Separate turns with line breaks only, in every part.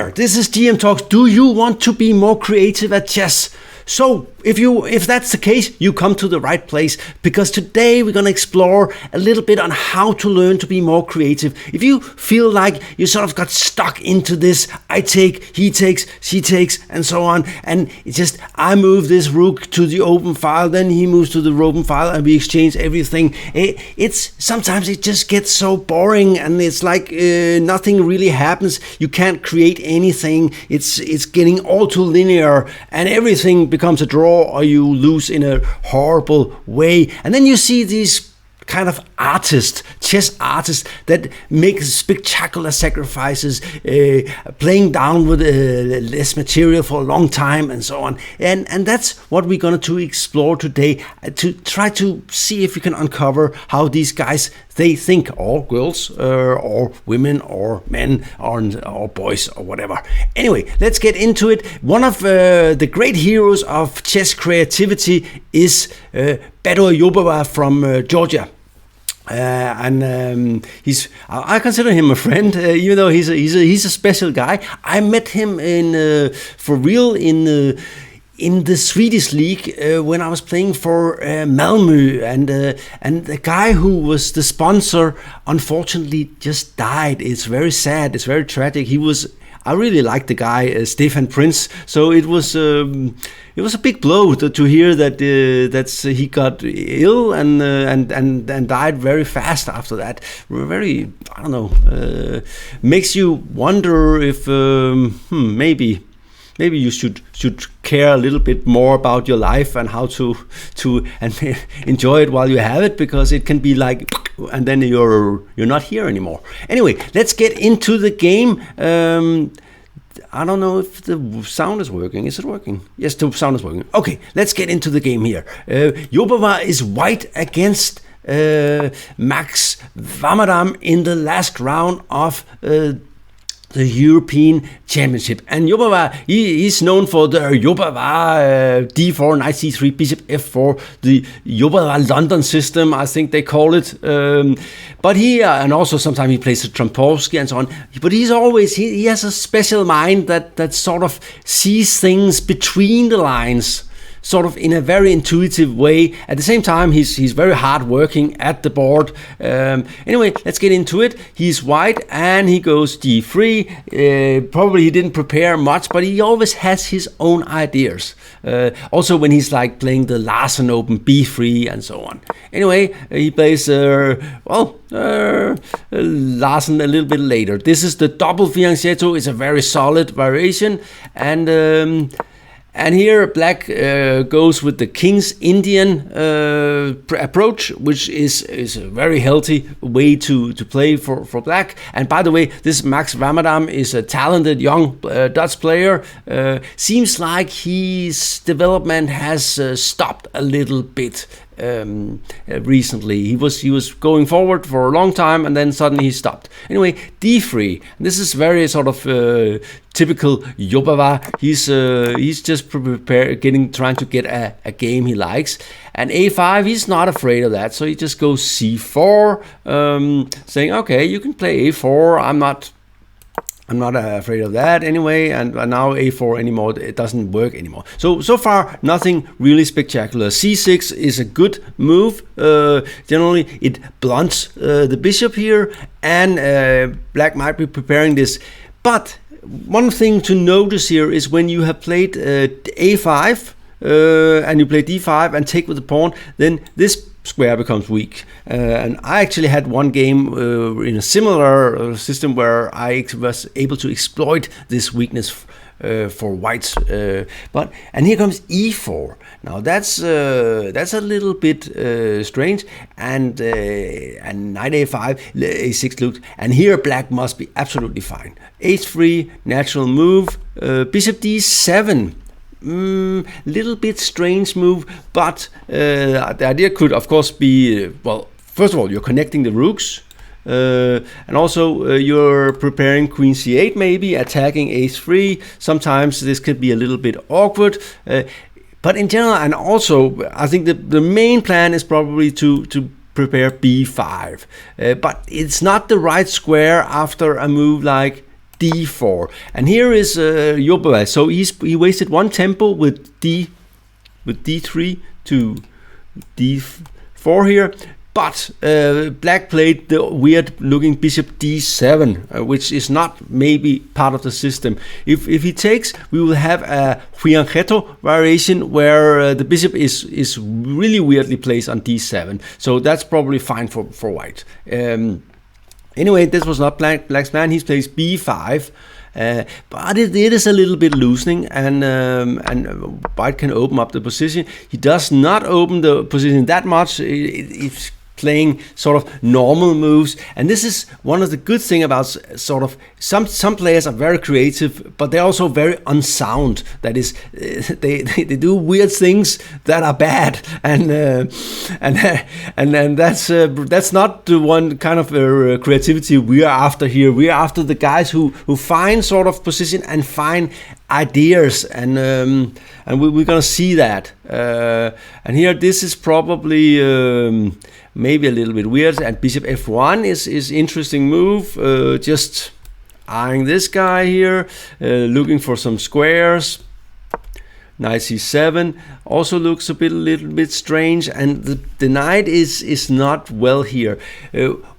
there, this is GM Talks. Do you want to be more creative at chess? So if that's the case, you come to the right place, because today we're going to explore a little bit on how to learn to be more creative. If you feel like you sort of got stuck into this, I take, he takes, she takes, and so on, and it's just, I move this rook to the open file, then he moves to the open file, and we exchange everything. It's sometimes it just gets so boring, and it's like nothing really happens. You can't create anything. It's getting all too linear, and everything becomes a draw, or you lose in a horrible way. And then you see these kind of chess artists that make spectacular sacrifices, playing down with less material for a long time and so on. And that's what we're going to explore today, to try to see if we can uncover how these guys, they think, or girls, or women, or men, or boys, or whatever. Anyway, let's get into it. One of the great heroes of chess creativity is Baadur Jobava from Georgia. I consider him a friend, even though he's a special guy. I met him for real in the Swedish league when I was playing for Malmö, and the guy who was the sponsor unfortunately just died. It's very sad. It's very tragic. I really liked the guy, Stefan Prince. So it was a big blow to hear that he got ill and died very fast after that. Very, I don't know, makes you wonder if maybe you should care a little bit more about your life and how to and enjoy it while you have it, because it can be like, and then you're not here anymore. Anyway, let's get into the game. I don't know if the sound is working. Is it working? Yes, the sound is working. Okay, let's get into the game here. Jobava is white against Max Warmerdam in the last round of the European Championship. And Jobava, he's known for the Jobava D4, knight c3, bishop f4, the Jobava London system, I think they call it. But he, and also sometimes he plays the Trompowsky and so on. But he has a special mind that sort of sees things between the lines, sort of in a very intuitive way. At the same time, he's very hard working at the board. Anyway, let's get into it. He's white and he goes d3. Probably he didn't prepare much, but he always has his own ideas. Also when he's like playing the Larsen Open, b3 and so on. Anyway, he plays Larsen a little bit later. This is the double fianchetto. It's a very solid variation, and here black goes with the King's Indian approach, which is a very healthy way to play for black. And by the way, this Max Warmerdam is a talented young Dutch player. Seems like his development has stopped a little bit recently. He was going forward for a long time, and then suddenly he stopped. Anyway, d3. This is very sort of typical Jobava. He's just trying to get a game he likes. And a5, he's not afraid of that, so he just goes c4, saying, okay, you can play a4. I'm not afraid of that anyway, and now a4 anymore, it doesn't work anymore. So far, nothing really spectacular. c6 is a good move. Generally, it blunts the bishop here, and black might be preparing this. But one thing to notice here is when you have played a5, and you play d5 and take with the pawn, then this square becomes weak. And I actually had one game in a similar system where I was able to exploit this weakness for whites. And here comes e4. Now that's a little bit strange. And knight a5, a6 looked, and here black must be absolutely fine. h3, natural move, bishop d7. Little bit strange move, but the idea could of course be, well, first of all, you're connecting the rooks, and also you're preparing queen c8, maybe attacking a3. Sometimes this could be a little bit awkward, but in general, and also I think the main plan is probably to prepare b5, but it's not the right square after a move like d4, and here is Jobava. So he wasted one tempo with d3 to d4 here. But black played the weird looking bishop d7, which is not maybe part of the system. If he takes, we will have a fianchetto variation where the bishop is really weirdly placed on d7. So that's probably fine for white. Anyway, this was not black's plan. He plays b5. But it is a little bit loosening, and white can open up the position. He does not open the position that much. It's playing sort of normal moves, and this is one of the good thing about sort of some players are very creative, but they're also very unsound. That is, they do weird things that are bad, and that's not the one kind of creativity we are after here. We are after the guys who find sort of position and find ideas, and we're gonna see that. And here this is probably maybe a little bit weird, and bishop f1 is interesting move. Just eyeing this guy here, looking for some squares. Knight c7 also looks a little bit strange, and the knight is not well here.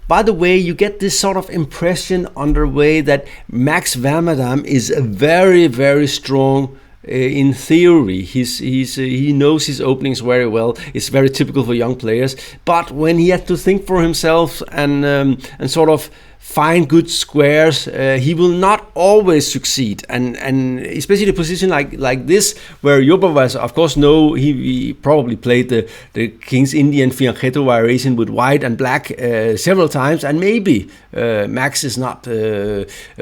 By the way, you get this sort of impression underway that Max Warmerdam is a very, very strong. In theory, he knows his openings very well. It's very typical for young players. But when he had to think for himself and sort of find good squares, he will not always succeed. And especially a position like this, where Jobava, of course, he probably played the King's Indian fianchetto variation with white and black several times, and maybe Max is not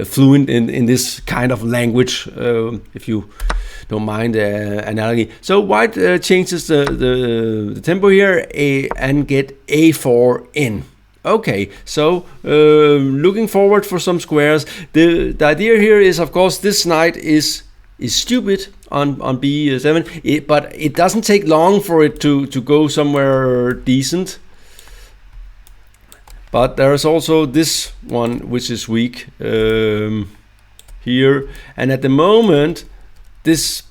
fluent in this kind of language, if you don't mind the analogy. So white changes the tempo here and get a4 in. Okay, so looking forward for some squares. The idea here is, of course, this knight is stupid on b7, but it doesn't take long for it to go somewhere decent. But there is also this one which is weak here, and at the moment this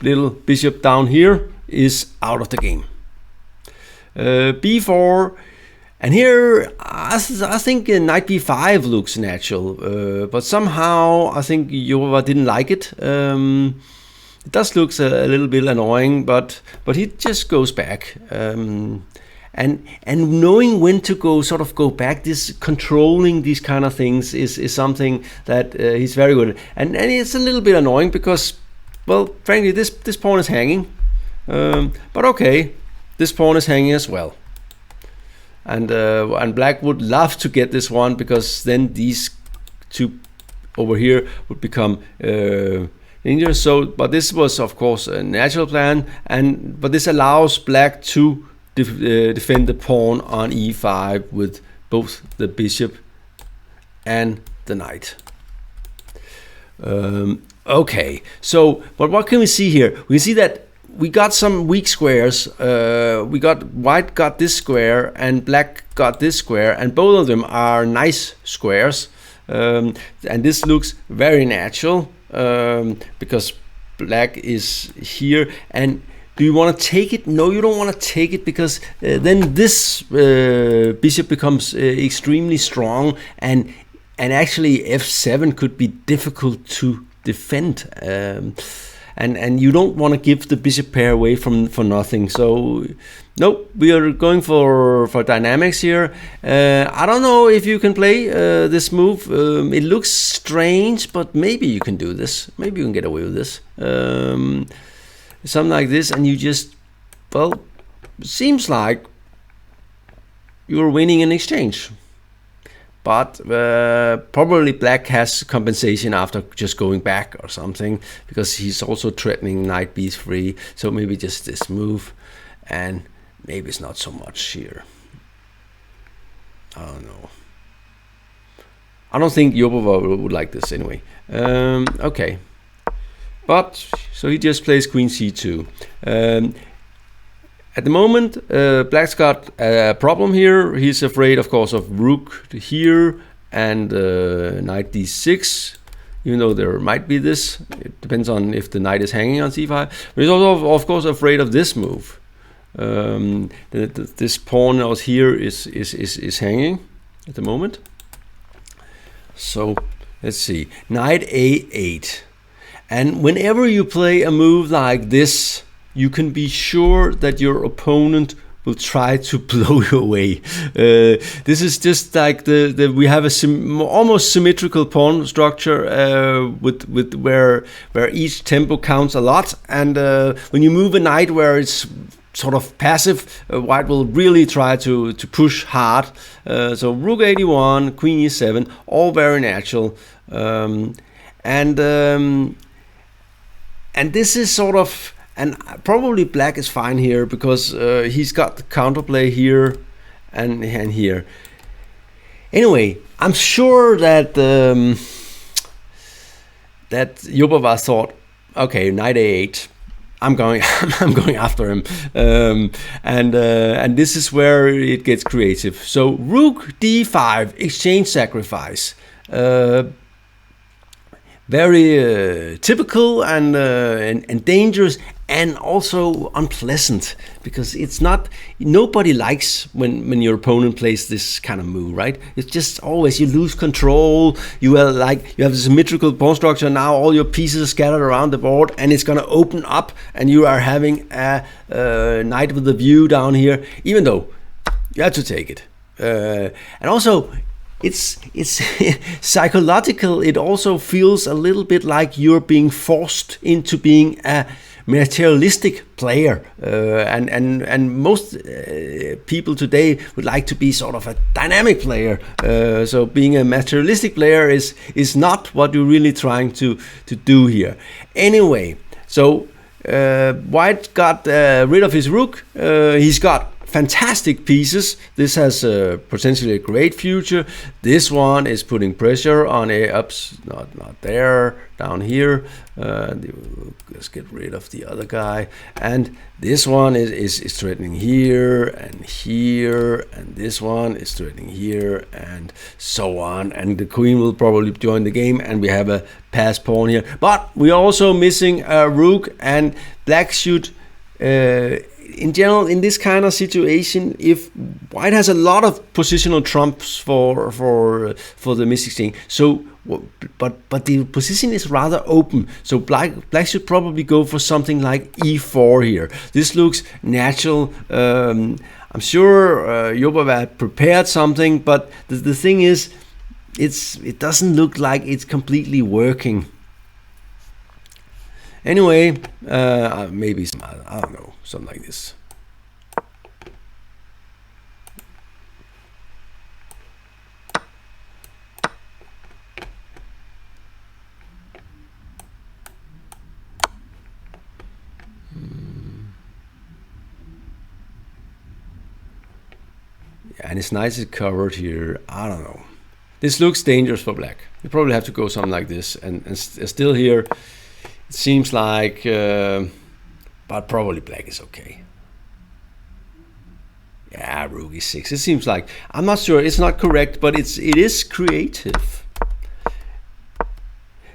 little bishop down here is out of the game. b4, and here I think knight b5 looks natural, but somehow I think Jobava didn't like it. It does look a little bit annoying, but he just goes back. And knowing when to go back, this controlling these kind of things is something that he's very good at. And it's a little bit annoying because, well, frankly, this pawn is hanging. But okay, this pawn is hanging as well. And black would love to get this one, because then these two over here would become dangerous. So, but this was of course a natural plan, but this allows black to defend the pawn on e5 with both the bishop and the knight. Okay, so but what can we see here? We see that we got some weak squares. White got this square and black got this square, and both of them are nice squares, and this looks very natural because black is here. And do you want to take it? No, you don't want to take it, because then this bishop becomes extremely strong, and actually f7 could be difficult to defend. And you don't want to give the bishop pair away for nothing. So nope, we are going for dynamics here. I don't know if you can play this move. It looks strange, but maybe you can do this. Maybe you can get away with this. Something like this, and you just, well, it seems like you're winning an exchange. But probably black has compensation after just going back or something, because he's also threatening knight b3. So maybe just this move, and maybe it's not so much here. I don't know. I don't think Jobava would like this anyway. Okay. But so he just plays queen c2. At the moment, black's got a problem here. He's afraid, of course, of rook to here and knight d6, even though there might be this. It depends on if the knight is hanging on c5. But he's also, of course, afraid of this move. This pawn out here is hanging at the moment. So let's see, knight a8. And whenever you play a move like this, you can be sure that your opponent will try to blow you away. This is just like we have a almost symmetrical pawn structure with where each tempo counts a lot, and when you move a knight where it's sort of passive, white will really try to push hard. So rook 81, queen e7, all very natural, and this is sort of. And probably black is fine here because he's got the counterplay here and here. Anyway, I'm sure that that Jobava thought, okay, knight a8, I'm going after him, and this is where it gets creative. So rook d5, exchange sacrifice. Very typical and dangerous, and also unpleasant, because it's not, nobody likes when your opponent plays this kind of move, right? It's just always you lose control. You are like, you have a symmetrical pawn structure, now all your pieces are scattered around the board, and it's gonna open up, and you are having a knight with a view down here, even though you have to take it. And also, it's psychological. It also feels a little bit like you're being forced into being a materialistic player, and most people today would like to be sort of a dynamic player. So being a materialistic player is not what you're really trying to do here. Anyway, so white got rid of his rook. He's got fantastic pieces. This has potentially a great future. This one is putting pressure on a ups, not there, down here. Let's get rid of the other guy. And this one is threatening here and here, and this one is threatening here, and so on. And the queen will probably join the game, and we have a pass pawn here. But we're also missing a rook, and black should in general, in this kind of situation, if white has a lot of positional trumps for the mid-16, so but the position is rather open, so black should probably go for something like e4 here. This looks natural. I'm sure Jobava prepared something, but the thing is, it doesn't look like it's completely working. Anyway, maybe some, I don't know, something like this. Yeah, and it's nicely covered here. I don't know. This looks dangerous for black. You probably have to go something like this, and still here. It seems like, but probably black is okay. Yeah, rook e6. It seems like, I'm not sure. It's not correct, but it is creative.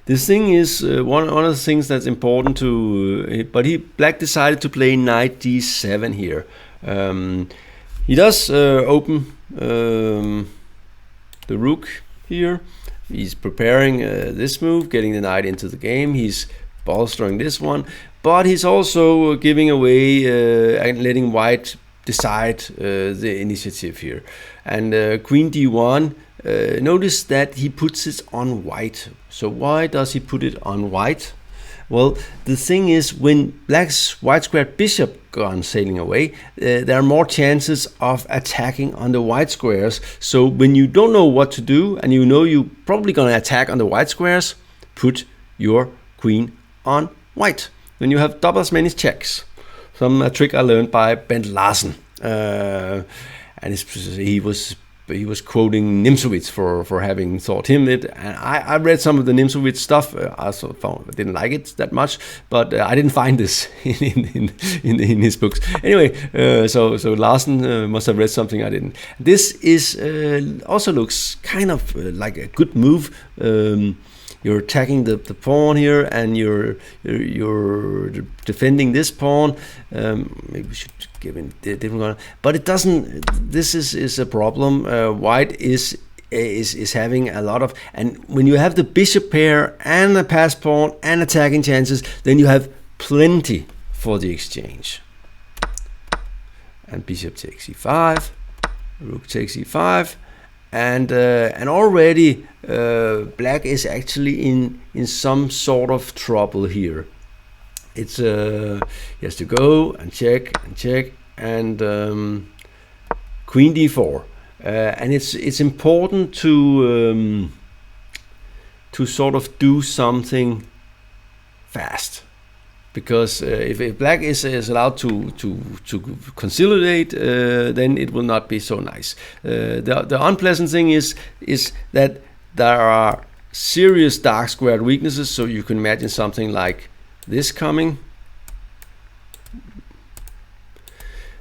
This thing is one of the things that's important to. But black decided to play knight d7 here. He does open the rook here. He's preparing this move, getting the knight into the game. He's bolstering this one, but he's also giving away and letting white decide the initiative here. And queen d1, notice that he puts it on white. So why does he put it on white? Well, the thing is, when black's white squared bishop gone sailing away, there are more chances of attacking on the white squares. So when you don't know what to do, and you know you're probably going to attack on the white squares, put your queen on white. When you have double as many checks. A trick I learned by Bent Larsen. And he was he was quoting Nimzowitsch for having taught him it, and I read some of the Nimzowitsch stuff. I also I didn't like it that much, but I didn't find this in his books. Anyway, so Larsen must have read something I didn't. This is also looks kind of like a good move. You're attacking the pawn here, and you're defending this pawn. Maybe we should give it a different one, but it doesn't. This is a problem. White is having a lot of, and when you have the bishop pair and a pass pawn and attacking chances, then you have plenty for the exchange. And bishop takes e5, rook takes e5. And already black is actually in some sort of trouble here. It's he has to go and check and queen d4, and it's important to sort of do something fast. Because if black is allowed to consolidate, then it will not be so nice. The unpleasant thing is that there are serious dark squared weaknesses. So you can imagine something like this coming.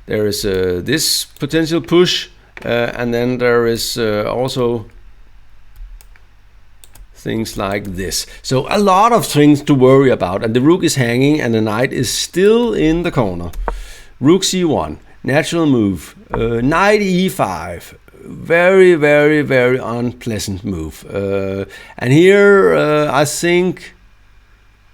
There is this potential push, and then there is also things like this. So a lot of things to worry about, and the rook is hanging and the knight is still in the corner. Rook c1, natural move. Knight e5, very unpleasant move. And here I think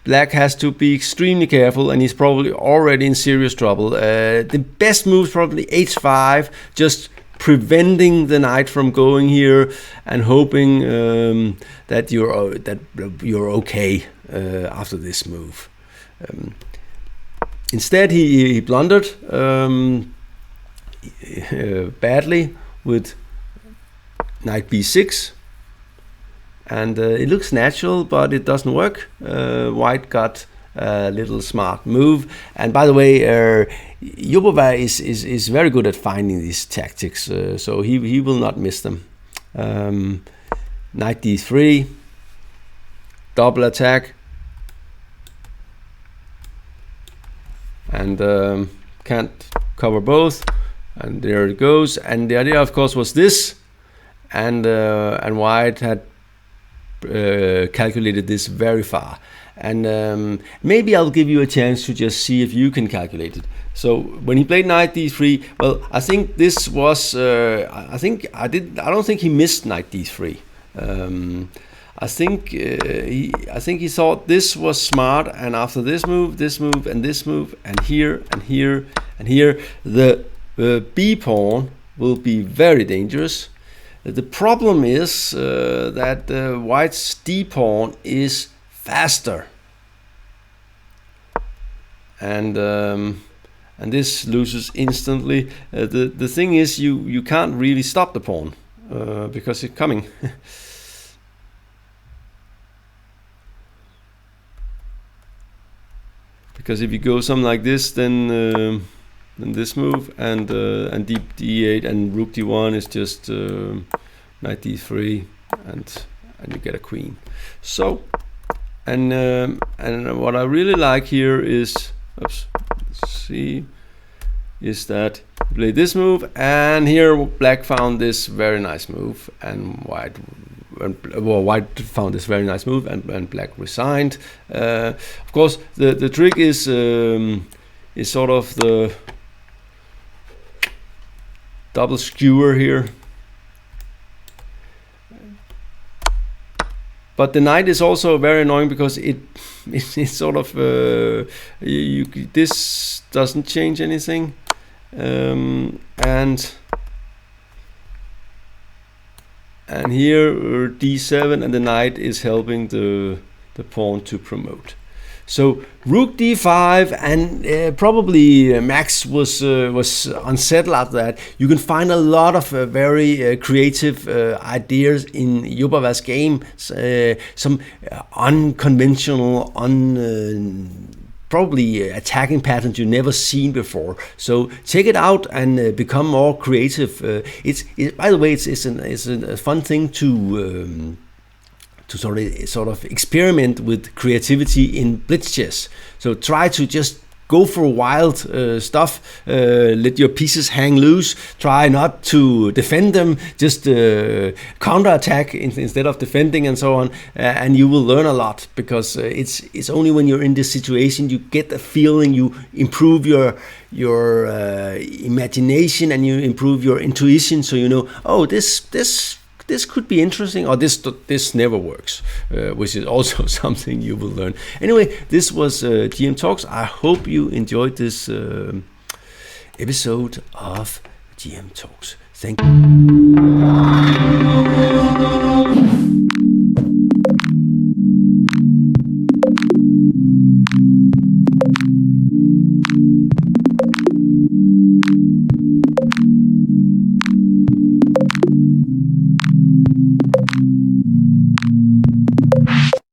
black has to be extremely careful, and he's probably already in serious trouble. The best move is probably h5, just preventing the knight from going here and hoping that you're okay after this move. Instead, he blundered badly with knight b6, and it looks natural, but it doesn't work. White got a little smart move, and by the way, Jobava is very good at finding these tactics, so he will not miss them. Knight d3, double attack, and can't cover both, and there it goes. And the idea, of course, was this, and White had calculated this very far. And maybe I'll give you a chance to just see if you can calculate it. So when he played knight d3, well, I think this was I don't think he missed knight d3. I think he thought this was smart, and after this move, and this move, and here, and here, and here, the b pawn will be very dangerous. The problem is that White's d pawn is faster, and this loses instantly. The thing is, you can't really stop the pawn because it's coming. Because if you go something like this, then this move and d8 and rook d1 is just knight d3, and you get a queen. So and what I really like here is, let's see, is that you play this move, and here black found this very nice move, and White found this very nice move, and black resigned. Of course, the trick is sort of the double skewer here. But the knight is also very annoying because it's sort of this doesn't change anything, and here d7, and the knight is helping the pawn to promote. So rook d5, and probably Max was unsettled after that. You can find a lot of very creative ideas in Jobava's game. Some unconventional, probably attacking patterns you've never seen before. So check it out and become more creative. By the way, it's a fun thing to sort of experiment with creativity in blitz chess. So try to just go for wild stuff, let your pieces hang loose, try not to defend them, just counterattack instead of defending and so on, and you will learn a lot, because it's only when you're in this situation you get a feeling, you improve your imagination and you improve your intuition, so you know, oh, this could be interesting, or this never works, which is also something you will learn. Anyway, this was GM Talks. I hope you enjoyed this episode of GM Talks. Thank you.